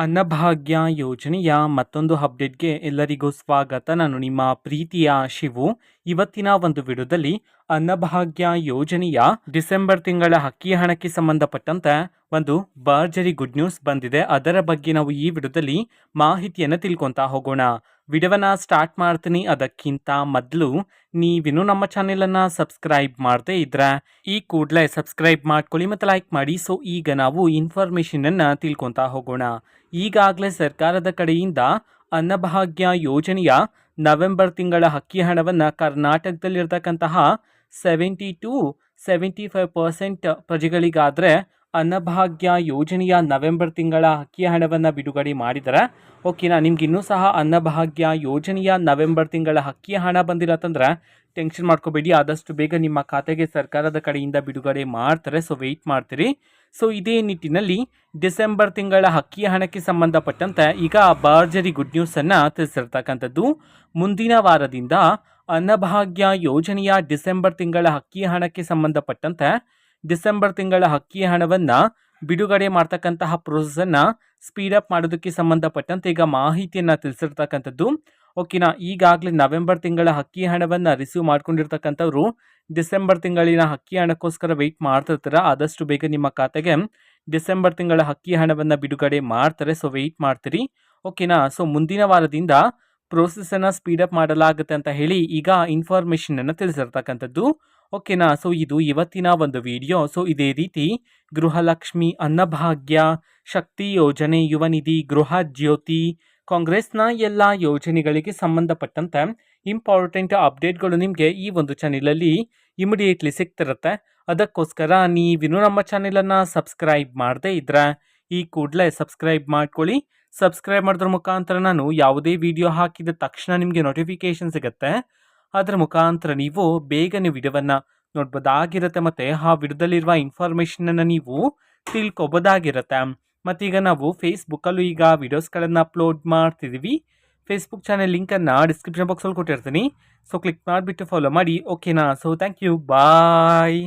ಅನ್ನಭಾಗ್ಯ ಯೋಜನೆಯ ಮತ್ತೊಂದು ಅಪ್ಡೇಟ್ಗೆ ಎಲ್ಲರಿಗೂ ಸ್ವಾಗತ. ನಾನು ನಿಮ್ಮ ಪ್ರೀತಿಯ ಶಿವು. ಇವತ್ತಿನ ಒಂದು ವಿಡಿಯೋದಲ್ಲಿ ಅನ್ನಭಾಗ್ಯ ಯೋಜನೆಯ ಡಿಸೆಂಬರ್ ತಿಂಗಳ ಅಕ್ಕಿ ಹಣಕ್ಕೆ ಸಂಬಂಧಪಟ್ಟಂತೆ ಒಂದು ಭರ್ಜರಿ ಗುಡ್ ನ್ಯೂಸ್ ಬಂದಿದೆ. ಅದರ ಬಗ್ಗೆ ನಾವು ಈ ವಿಡಿಯೋದಲ್ಲಿ ಮಾಹಿತಿಯನ್ನು ತಿಳ್ಕೊಂತಾ ಹೋಗೋಣ. ವಿಡಿಯೋವನ್ನ ಸ್ಟಾರ್ಟ್ ಮಾಡ್ತೀನಿ. ಅದಕ್ಕಿಂತ ಮೊದಲು ನೀವಿನ್ನು ನಮ್ಮ ಚಾನೆಲನ್ನು ಸಬ್ಸ್ಕ್ರೈಬ್ ಮಾಡದೇ ಇದ್ರೆ ಈ ಕೂಡಲೇ ಸಬ್ಸ್ಕ್ರೈಬ್ ಮಾಡ್ಕೊಳ್ಳಿ ಮತ್ತು ಲೈಕ್ ಮಾಡಿ. ಸೊ ಈಗ ನಾವು ಇನ್ಫಾರ್ಮೇಷನನ್ನು ತಿಳ್ಕೊತಾ ಹೋಗೋಣ. ಈಗಾಗಲೇ ಸರ್ಕಾರದ ಕಡೆಯಿಂದ ಅನ್ನಭಾಗ್ಯ ಯೋಜನೆಯ ನವೆಂಬರ್ ತಿಂಗಳ ಅಕ್ಕಿ ಹಣವನ್ನು ಕರ್ನಾಟಕದಲ್ಲಿರ್ತಕ್ಕಂತಹ 70-75% ಪ್ರಜೆಗಳಿಗಾದರೆ ಅನ್ನಭಾಗ್ಯ ಯೋಜನೆಯ ನವೆಂಬರ್ ತಿಂಗಳ ಅಕ್ಕಿ ಹಣವನ್ನು ಬಿಡುಗಡೆ ಮಾಡಿದ್ದಾರೆ. ಓಕೆನಾ, ನಿಮ್ಗೆ ಇನ್ನೂ ಸಹ ಅನ್ನಭಾಗ್ಯ ಯೋಜನೆಯ ನವೆಂಬರ್ ತಿಂಗಳ ಅಕ್ಕಿ ಹಣ ಬಂದಿರತ್ತಂದ್ರೆ ಟೆನ್ಷನ್ ಮಾಡ್ಕೋಬೇಡಿ. ಆದಷ್ಟು ಬೇಗ ನಿಮ್ಮ ಖಾತೆಗೆ ಸರ್ಕಾರದ ಕಡೆಯಿಂದ ಬಿಡುಗಡೆ ಮಾಡ್ತಾರೆ. ಸೊ ವೆಯ್ಟ್ ಮಾಡ್ತೀರಿ. ಸೊ ಇದೇ ನಿಟ್ಟಿನಲ್ಲಿ ಡಿಸೆಂಬರ್ ತಿಂಗಳ ಅಕ್ಕಿ ಹಣಕ್ಕೆ ಸಂಬಂಧಪಟ್ಟಂತೆ ಈಗ ಭರ್ಜರಿ ಗುಡ್ ನ್ಯೂಸನ್ನು ತಿಳಿಸಿರ್ತಕ್ಕಂಥದ್ದು. ಮುಂದಿನ ವಾರದಿಂದ ಅನ್ನಭಾಗ್ಯ ಯೋಜನೆಯ ಡಿಸೆಂಬರ್ ತಿಂಗಳ ಅಕ್ಕಿ ಹಣಕ್ಕೆ ಸಂಬಂಧಪಟ್ಟಂತೆ ಡಿಸೆಂಬರ್ ತಿಂಗಳ ಅಕ್ಕಿ ಹಣವನ್ನು ಬಿಡುಗಡೆ ಮಾಡ್ತಕ್ಕಂತಹ ಪ್ರೋಸೆಸನ್ನು ಸ್ಪೀಡಪ್ ಮಾಡೋದಕ್ಕೆ ಸಂಬಂಧಪಟ್ಟಂತೆ ಈಗ ಮಾಹಿತಿಯನ್ನು ತಿಳಿಸಿರ್ತಕ್ಕಂಥದ್ದು. ಓಕೆನಾ, ಈಗಾಗಲೇ ನವೆಂಬರ್ ತಿಂಗಳ ಅಕ್ಕಿ ಹಣವನ್ನು ರಿಸೀವ್ ಮಾಡ್ಕೊಂಡಿರ್ತಕ್ಕಂಥವ್ರು ಡಿಸೆಂಬರ್ ತಿಂಗಳಿನ ಅಕ್ಕಿ ಹಣಕ್ಕೋಸ್ಕರ ವೆಯ್ಟ್ ಮಾಡ್ತಿರ್ತಾರೆ. ಆದಷ್ಟು ಬೇಗ ನಿಮ್ಮ ಖಾತೆಗೆ ಡಿಸೆಂಬರ್ ತಿಂಗಳ ಅಕ್ಕಿ ಹಣವನ್ನು ಬಿಡುಗಡೆ ಮಾಡ್ತಾರೆ. ಸೊ ವೆಯ್ಟ್ ಮಾಡ್ತೀರಿ. ಓಕೆನಾ, ಸೊ ಮುಂದಿನ ವಾರದಿಂದ ಪ್ರೋಸೆಸನ್ನು ಸ್ಪೀಡಪ್ ಮಾಡಲಾಗುತ್ತೆ ಅಂತ ಹೇಳಿ ಈಗ ಇನ್ಫಾರ್ಮೇಷನನ್ನು ತಿಳಿಸಿರ್ತಕ್ಕಂಥದ್ದು. ಓಕೆನಾ, ಸೊ ಇದು ಇವತ್ತಿನ ಒಂದು ವಿಡಿಯೋ. ಸೊ ಇದೇ ರೀತಿ ಗೃಹಲಕ್ಷ್ಮಿ, ಅನ್ನಭಾಗ್ಯ, ಶಕ್ತಿ ಯೋಜನೆ, ಯುವ ನಿಧಿ, ಗೃಹ ಜ್ಯೋತಿ, ಕಾಂಗ್ರೆಸ್ನ ಎಲ್ಲ ಯೋಜನೆಗಳಿಗೆ ಸಂಬಂಧಪಟ್ಟಂತೆ ಇಂಪಾರ್ಟೆಂಟ್ ಅಪ್ಡೇಟ್ಗಳು ನಿಮಗೆ ಈ ಒಂದು ಚಾನೆಲಲ್ಲಿ ಇಮಿಡಿಯೇಟ್ಲಿ ಸಿಗ್ತಿರುತ್ತೆ. ಅದಕ್ಕೋಸ್ಕರ ನೀವಿನ್ನೂ ನಮ್ಮ ಚಾನೆಲನ್ನು ಸಬ್ಸ್ಕ್ರೈಬ್ ಮಾಡದೇ ಇದ್ರೆ ಈ ಕೂಡಲೇ ಸಬ್ಸ್ಕ್ರೈಬ್ ಮಾಡ್ಕೊಳ್ಳಿ. ಸಬ್ಸ್ಕ್ರೈಬ್ ಮಾಡೋದ್ರ ಮುಖಾಂತರ ನಾನು ಯಾವುದೇ ವಿಡಿಯೋ ಹಾಕಿದ ತಕ್ಷಣ ನಿಮಗೆ ನೋಟಿಫಿಕೇಶನ್ ಸಿಗುತ್ತೆ. ಅದರ ಮುಖಾಂತರ ನೀವು ಬೇಗನೆ ವಿಡಿಯೋವನ್ನು ನೋಡ್ಬೋದಾಗಿರುತ್ತೆ ಮತ್ತು ಆ ವಿಡಿಯೋದಲ್ಲಿರುವ ಇನ್ಫಾರ್ಮೇಷನನ್ನು ನೀವು ತಿಳ್ಕೊಬೋದಾಗಿರುತ್ತೆ. ಮತ್ತೀಗ ನಾವು ಫೇಸ್ಬುಕ್ಕಲ್ಲೂ ಈಗ ವಿಡಿಯೋಸ್ಗಳನ್ನು ಅಪ್ಲೋಡ್ ಮಾಡ್ತಿದ್ದೀವಿ. ಫೇಸ್ಬುಕ್ ಚಾನೆಲ್ ಲಿಂಕನ್ನು ಡಿಸ್ಕ್ರಿಪ್ಷನ್ ಬಾಕ್ಸಲ್ಲಿ ಕೊಟ್ಟಿರ್ತೀನಿ. ಸೊ ಕ್ಲಿಕ್ ಮಾಡಿಬಿಟ್ಟು ಫಾಲೋ ಮಾಡಿ. ಓಕೆನಾ, ಸೊ ಥ್ಯಾಂಕ್ ಯು, ಬಾಯ್.